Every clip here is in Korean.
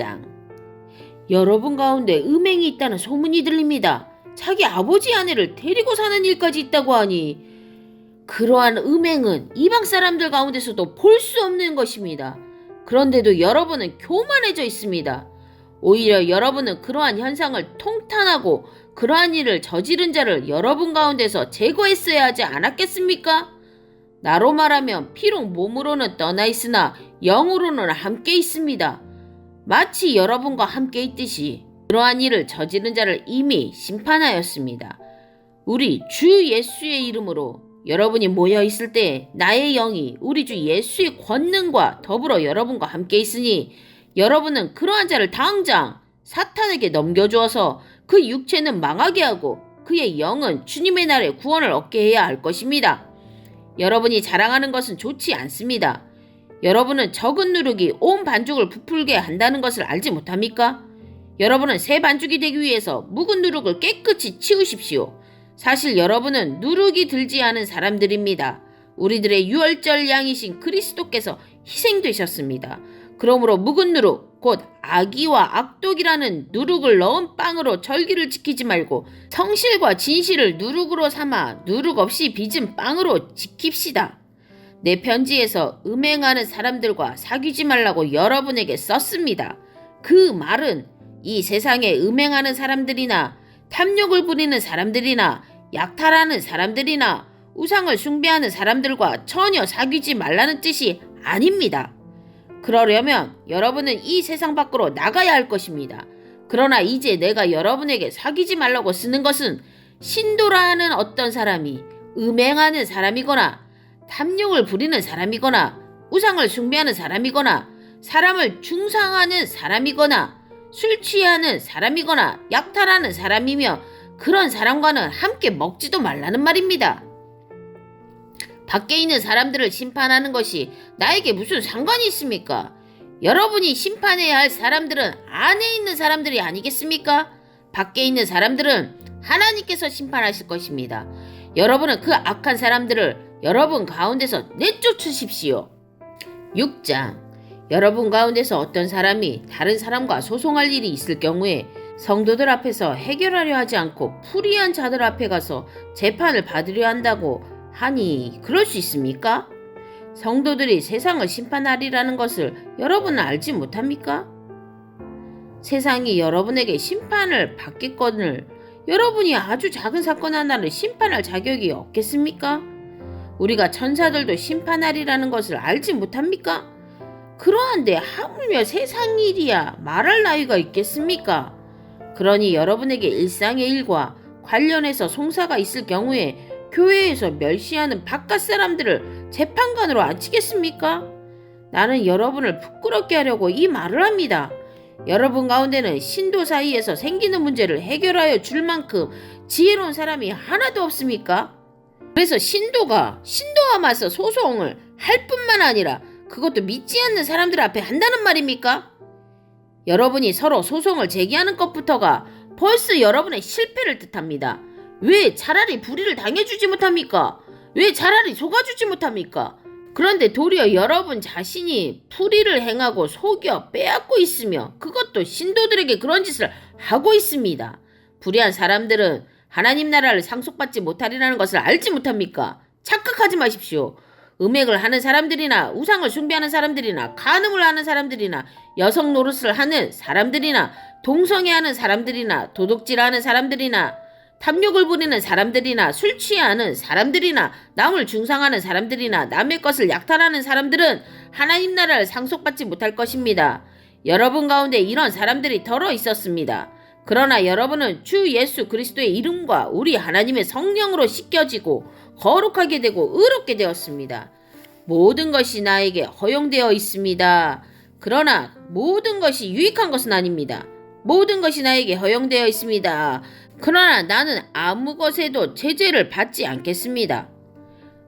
7장. 여러분 가운데 음행이 있다는 소문이 들립니다. 자기 아버지 아내를 데리고 사는 일까지 있다고 하니 그러한 음행은 이방 사람들 가운데서도 볼 수 없는 것입니다. 그런데도 여러분은 교만해져 있습니다. 오히려 여러분은 그러한 현상을 통탄하고 그러한 일을 저지른 자를 여러분 가운데서 제거했어야 하지 않았겠습니까? 나로 말하면 비록 몸으로는 떠나 있으나 영으로는 함께 있습니다. 마치 여러분과 함께 있듯이 그러한 일을 저지른 자를 이미 심판하였습니다. 우리 주 예수의 이름으로 여러분이 모여 있을 때 나의 영이 우리 주 예수의 권능과 더불어 여러분과 함께 있으니 여러분은 그러한 자를 당장 사탄에게 넘겨주어서 그 육체는 망하게 하고 그의 영은 주님의 날에 구원을 얻게 해야 할 것입니다. 여러분이 자랑하는 것은 좋지 않습니다. 여러분은 적은 누룩이 온 반죽을 부풀게 한다는 것을 알지 못합니까? 여러분은 새 반죽이 되기 위해서 묵은 누룩을 깨끗이 치우십시오. 사실 여러분은 누룩이 들지 않은 사람들입니다. 우리들의 유월절 양이신 그리스도께서 희생되셨습니다. 그러므로 묵은 누룩, 곧 악의와 악독이라는 누룩을 넣은 빵으로 절기를 지키지 말고 성실과 진실을 누룩으로 삼아 누룩 없이 빚은 빵으로 지킵시다. 내 편지에서 음행하는 사람들과 사귀지 말라고 여러분에게 썼습니다. 그 말은 이 세상에 음행하는 사람들이나 탐욕을 부리는 사람들이나 약탈하는 사람들이나 우상을 숭배하는 사람들과 전혀 사귀지 말라는 뜻이 아닙니다. 그러려면 여러분은 이 세상 밖으로 나가야 할 것입니다. 그러나 이제 내가 여러분에게 사귀지 말라고 쓰는 것은 신도라 하는 어떤 사람이 음행하는 사람이거나 탐욕을 부리는 사람이거나 우상을 숭배하는 사람이거나 사람을 중상하는 사람이거나 술 취하는 사람이거나 약탈하는 사람이며 그런 사람과는 함께 먹지도 말라는 말입니다. 밖에 있는 사람들을 심판하는 것이 나에게 무슨 상관이 있습니까? 여러분이 심판해야 할 사람들은 안에 있는 사람들이 아니겠습니까? 밖에 있는 사람들은 하나님께서 심판하실 것입니다. 여러분은 그 악한 사람들을 여러분 가운데서 내쫓으십시오. 6장. 여러분 가운데서 어떤 사람이 다른 사람과 소송할 일이 있을 경우에 성도들 앞에서 해결하려 하지 않고 불의한 자들 앞에 가서 재판을 받으려 한다고 하니 그럴 수 있습니까? 성도들이 세상을 심판하리라는 것을 여러분은 알지 못합니까? 세상이 여러분에게 심판을 받겠거늘 여러분이 아주 작은 사건 하나를 심판할 자격이 없겠습니까? 우리가 천사들도 심판하리라는 것을 알지 못합니까? 그러한데 하물며 세상 일이야 말할 나위가 있겠습니까? 그러니 여러분에게 일상의 일과 관련해서 송사가 있을 경우에 교회에서 멸시하는 바깥 사람들을 재판관으로 앉히겠습니까? 나는 여러분을 부끄럽게 하려고 이 말을 합니다. 여러분 가운데는 신도 사이에서 생기는 문제를 해결하여 줄 만큼 지혜로운 사람이 하나도 없습니까? 그래서 신도와 맞서 소송을 할 뿐만 아니라 그것도 믿지 않는 사람들 앞에 한다는 말입니까? 여러분이 서로 소송을 제기하는 것부터가 벌써 여러분의 실패를 뜻합니다. 왜 차라리 불의를 당해주지 못합니까? 왜 차라리 속아주지 못합니까? 그런데 도리어 여러분 자신이 불의를 행하고 속여 빼앗고 있으며 그것도 신도들에게 그런 짓을 하고 있습니다. 불의한 사람들은 하나님 나라를 상속받지 못하리라는 것을 알지 못합니까? 착각하지 마십시오. 음행을 하는 사람들이나 우상을 숭배하는 사람들이나 간음을 하는 사람들이나 여성 노릇을 하는 사람들이나 동성애하는 사람들이나 도둑질하는 사람들이나 탐욕을 부리는 사람들이나 술 취하는 사람들이나 남을 중상하는 사람들이나 남의 것을 약탈하는 사람들은 하나님 나라를 상속받지 못할 것입니다. 여러분 가운데 이런 사람들이 덜어 있었습니다. 그러나 여러분은 주 예수 그리스도의 이름과 우리 하나님의 성령으로 씻겨지고 거룩하게 되고 의롭게 되었습니다. 모든 것이 나에게 허용되어 있습니다. 그러나 모든 것이 유익한 것은 아닙니다. 모든 것이 나에게 허용되어 있습니다. 그러나 나는 아무 것에도 제재를 받지 않겠습니다.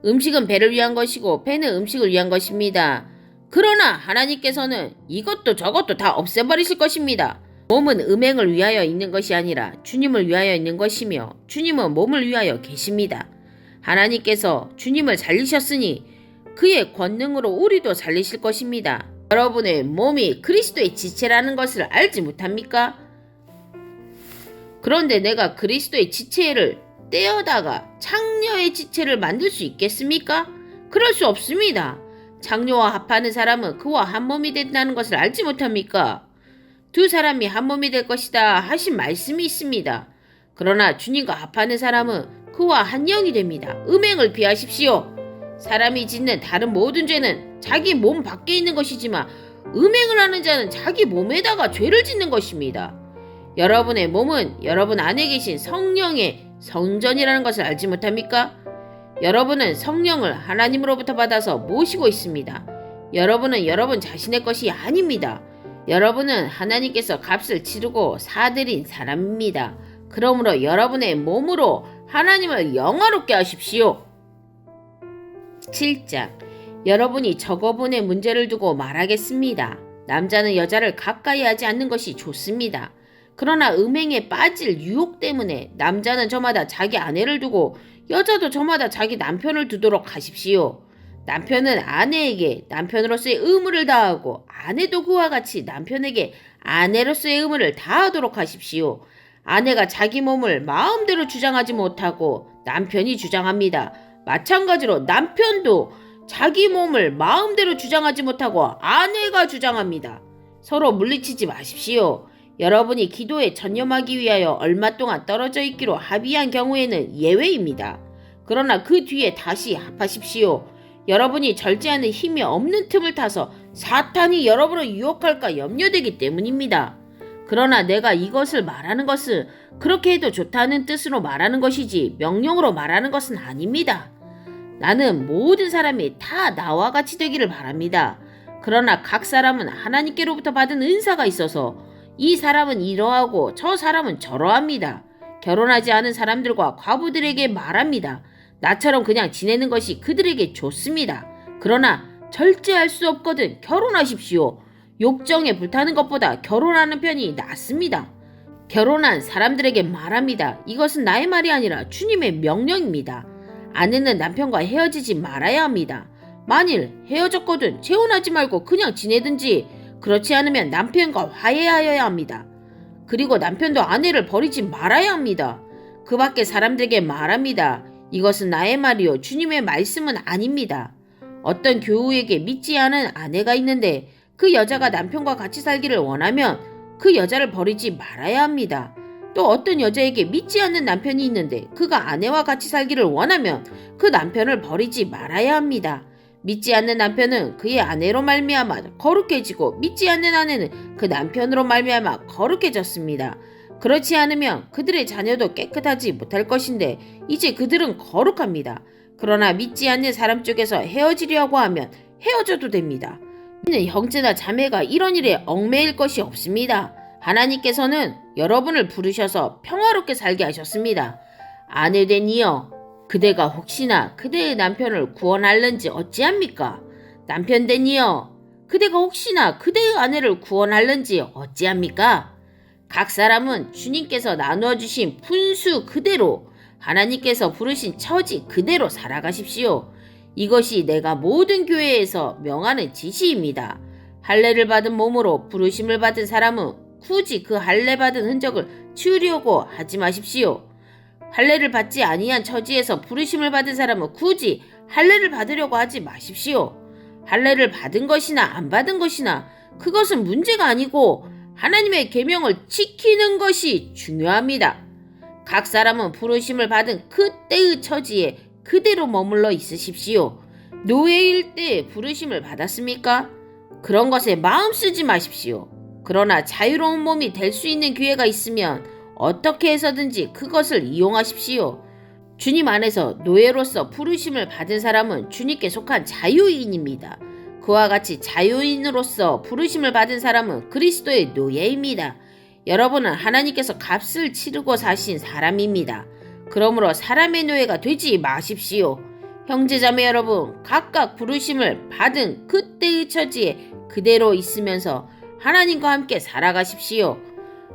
음식은 배를 위한 것이고 배는 음식을 위한 것입니다. 그러나 하나님께서는 이것도 저것도 다 없애버리실 것입니다. 몸은 음행을 위하여 있는 것이 아니라 주님을 위하여 있는 것이며 주님은 몸을 위하여 계십니다. 하나님께서 주님을 살리셨으니 그의 권능으로 우리도 살리실 것입니다. 여러분의 몸이 그리스도의 지체라는 것을 알지 못합니까? 그런데 내가 그리스도의 지체를 떼어다가 창녀의 지체를 만들 수 있겠습니까? 그럴 수 없습니다. 창녀와 합하는 사람은 그와 한 몸이 된다는 것을 알지 못합니까? 두 사람이 한 몸이 될 것이다 하신 말씀이 있습니다. 그러나 주님과 합하는 사람은 그와 한 영이 됩니다. 음행을 피하십시오. 사람이 짓는 다른 모든 죄는 자기 몸 밖에 있는 것이지만 음행을 하는 자는 자기 몸에다가 죄를 짓는 것입니다. 여러분의 몸은 여러분 안에 계신 성령의 성전이라는 것을 알지 못합니까? 여러분은 성령을 하나님으로부터 받아서 모시고 있습니다. 여러분은 여러분 자신의 것이 아닙니다. 여러분은 하나님께서 값을 치르고 사들인 사람입니다. 그러므로 여러분의 몸으로 하나님을 영화롭게 하십시오. 7장. 여러분이 저거분의 문제를 두고 말하겠습니다. 남자는 여자를 가까이 하지 않는 것이 좋습니다. 그러나 음행에 빠질 유혹 때문에 남자는 저마다 자기 아내를 두고 여자도 저마다 자기 남편을 두도록 하십시오. 남편은 아내에게 남편으로서의 의무를 다하고 아내도 그와 같이 남편에게 아내로서의 의무를 다하도록 하십시오. 아내가 자기 몸을 마음대로 주장하지 못하고 남편이 주장합니다. 마찬가지로 남편도 자기 몸을 마음대로 주장하지 못하고 아내가 주장합니다. 서로 물리치지 마십시오. 여러분이 기도에 전념하기 위하여 얼마 동안 떨어져 있기로 합의한 경우에는 예외입니다. 그러나 그 뒤에 다시 합하십시오. 여러분이 절제하는 힘이 없는 틈을 타서 사탄이 여러분을 유혹할까 염려되기 때문입니다. 그러나 내가 이것을 말하는 것은 그렇게 해도 좋다는 뜻으로 말하는 것이지 명령으로 말하는 것은 아닙니다. 나는 모든 사람이 다 나와 같이 되기를 바랍니다. 그러나 각 사람은 하나님께로부터 받은 은사가 있어서 이 사람은 이러하고 저 사람은 저러합니다. 결혼하지 않은 사람들과 과부들에게 말합니다. 나처럼 그냥 지내는 것이 그들에게 좋습니다. 그러나 절제할 수 없거든 결혼하십시오. 욕정에 불타는 것보다 결혼하는 편이 낫습니다. 결혼한 사람들에게 말합니다. 이것은 나의 말이 아니라 주님의 명령입니다. 아내는 남편과 헤어지지 말아야 합니다. 만일 헤어졌거든 재혼하지 말고 그냥 지내든지 그렇지 않으면 남편과 화해하여야 합니다. 그리고 남편도 아내를 버리지 말아야 합니다. 그 밖에 사람들에게 말합니다. 이것은 나의 말이요 주님의 말씀은 아닙니다. 어떤 교우에게 믿지 않은 아내가 있는데 그 여자가 남편과 같이 살기를 원하면 그 여자를 버리지 말아야 합니다. 또 어떤 여자에게 믿지 않는 남편이 있는데 그가 아내와 같이 살기를 원하면 그 남편을 버리지 말아야 합니다. 믿지 않는 남편은 그의 아내로 말미암아 거룩해지고 믿지 않는 아내는 그 남편으로 말미암아 거룩해졌습니다. 그렇지 않으면 그들의 자녀도 깨끗하지 못할 것인데 이제 그들은 거룩합니다. 그러나 믿지 않는 사람 쪽에서 헤어지려고 하면 헤어져도 됩니다. 우리는 형제나 자매가 이런 일에 얽매일 것이 없습니다. 하나님께서는 여러분을 부르셔서 평화롭게 살게 하셨습니다. 아내된 이여 그대가 혹시나 그대의 남편을 구원할는지 어찌합니까? 남편된 이여 그대가 혹시나 그대의 아내를 구원할는지 어찌합니까? 각 사람은 주님께서 나누어 주신 분수 그대로 하나님께서 부르신 처지 그대로 살아가십시오. 이것이 내가 모든 교회에서 명하는 지시입니다. 할례를 받은 몸으로 부르심을 받은 사람은 굳이 그 할례 받은 흔적을 치우려고 하지 마십시오. 할례를 받지 아니한 처지에서 부르심을 받은 사람은 굳이 할례를 받으려고 하지 마십시오. 할례를 받은 것이나 안 받은 것이나 그것은 문제가 아니고 하나님의 계명을 지키는 것이 중요합니다. 각 사람은 부르심을 받은 그때의 처지에 그대로 머물러 있으십시오. 노예일 때 부르심을 받았습니까? 그런 것에 마음 쓰지 마십시오. 그러나 자유로운 몸이 될 수 있는 기회가 있으면 어떻게 해서든지 그것을 이용하십시오. 주님 안에서 노예로서 부르심을 받은 사람은 주님께 속한 자유인입니다. 그와 같이 자유인으로서 부르심을 받은 사람은 그리스도의 노예입니다. 여러분은 하나님께서 값을 치르고 사신 사람입니다. 그러므로 사람의 노예가 되지 마십시오. 형제자매 여러분, 각각 부르심을 받은 그때의 처지에 그대로 있으면서 하나님과 함께 살아가십시오.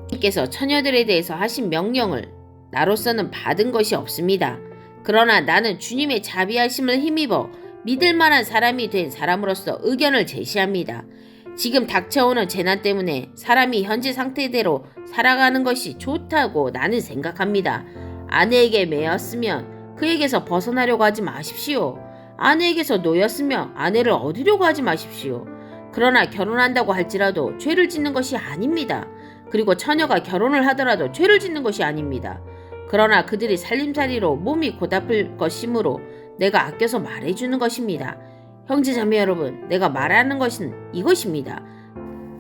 하나님께서 처녀들에 대해서 하신 명령을 나로서는 받은 것이 없습니다. 그러나 나는 주님의 자비하심을 힘입어 믿을 만한 사람이 된 사람으로서 의견을 제시합니다. 지금 닥쳐오는 재난 때문에 사람이 현재 상태대로 살아가는 것이 좋다고 나는 생각합니다. 아내에게 매였으면 그에게서 벗어나려고 하지 마십시오. 아내에게서 놓였으면 아내를 얻으려고 하지 마십시오. 그러나 결혼한다고 할지라도 죄를 짓는 것이 아닙니다. 그리고 처녀가 결혼을 하더라도 죄를 짓는 것이 아닙니다. 그러나 그들이 살림살이로 몸이 고달플 것이므로 내가 아껴서 말해주는 것입니다. 형제자매 여러분, 내가 말하는 것은 이것입니다.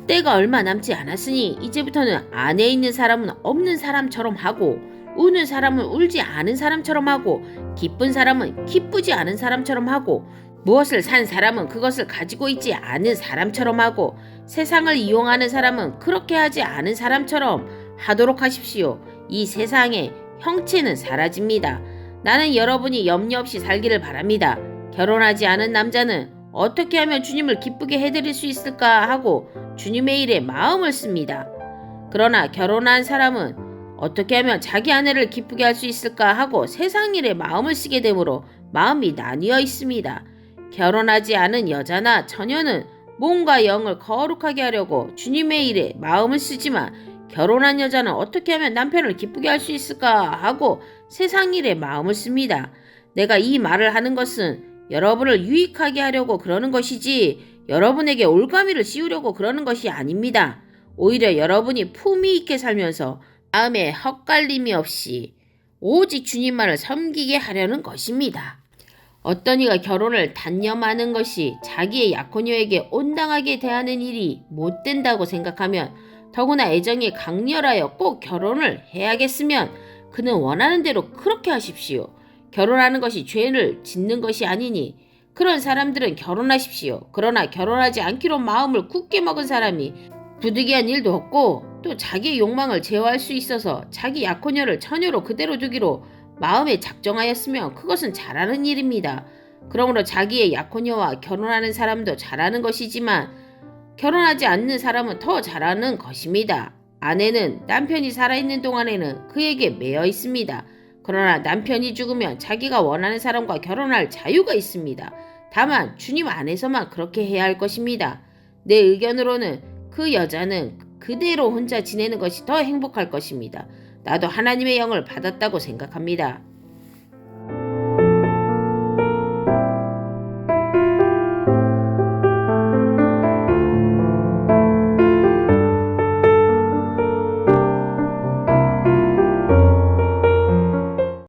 때가 얼마 남지 않았으니 이제부터는 안에 있는 사람은 없는 사람처럼 하고 우는 사람은 울지 않은 사람처럼 하고 기쁜 사람은 기쁘지 않은 사람처럼 하고 무엇을 산 사람은 그것을 가지고 있지 않은 사람처럼 하고 세상을 이용하는 사람은 그렇게 하지 않은 사람처럼 하도록 하십시오. 이 세상에 형체는 사라집니다. 나는 여러분이 염려 없이 살기를 바랍니다. 결혼하지 않은 남자는 어떻게 하면 주님을 기쁘게 해드릴 수 있을까 하고 주님의 일에 마음을 씁니다. 그러나 결혼한 사람은 어떻게 하면 자기 아내를 기쁘게 할 수 있을까 하고 세상 일에 마음을 쓰게 되므로 마음이 나뉘어 있습니다. 결혼하지 않은 여자나 처녀는 몸과 영을 거룩하게 하려고 주님의 일에 마음을 쓰지만 결혼한 여자는 어떻게 하면 남편을 기쁘게 할 수 있을까 하고 세상 일에 마음을 씁니다. 내가 이 말을 하는 것은 여러분을 유익하게 하려고 그러는 것이지 여러분에게 올가미를 씌우려고 그러는 것이 아닙니다. 오히려 여러분이 품위 있게 살면서 마음에 헛갈림이 없이 오직 주님만을 섬기게 하려는 것입니다. 어떤 이가 결혼을 단념하는 것이 자기의 약혼녀에게 온당하게 대하는 일이 못된다고 생각하면 더구나 애정이 강렬하여 꼭 결혼을 해야겠으면 그는 원하는 대로 그렇게 하십시오. 결혼하는 것이 죄를 짓는 것이 아니니 그런 사람들은 결혼하십시오. 그러나 결혼하지 않기로 마음을 굳게 먹은 사람이 부득이한 일도 없고 또 자기의 욕망을 제어할 수 있어서 자기 약혼녀를 처녀로 그대로 두기로 마음에 작정하였으면 그것은 잘하는 일입니다. 그러므로 자기의 약혼녀와 결혼하는 사람도 잘하는 것이지만 결혼하지 않는 사람은 더 잘하는 것입니다. 아내는 남편이 살아있는 동안에는 그에게 매여 있습니다. 그러나 남편이 죽으면 자기가 원하는 사람과 결혼할 자유가 있습니다. 다만 주님 안에서만 그렇게 해야 할 것입니다. 내 의견으로는 그 여자는 그대로 혼자 지내는 것이 더 행복할 것입니다. 나도 하나님의 영을 받았다고 생각합니다.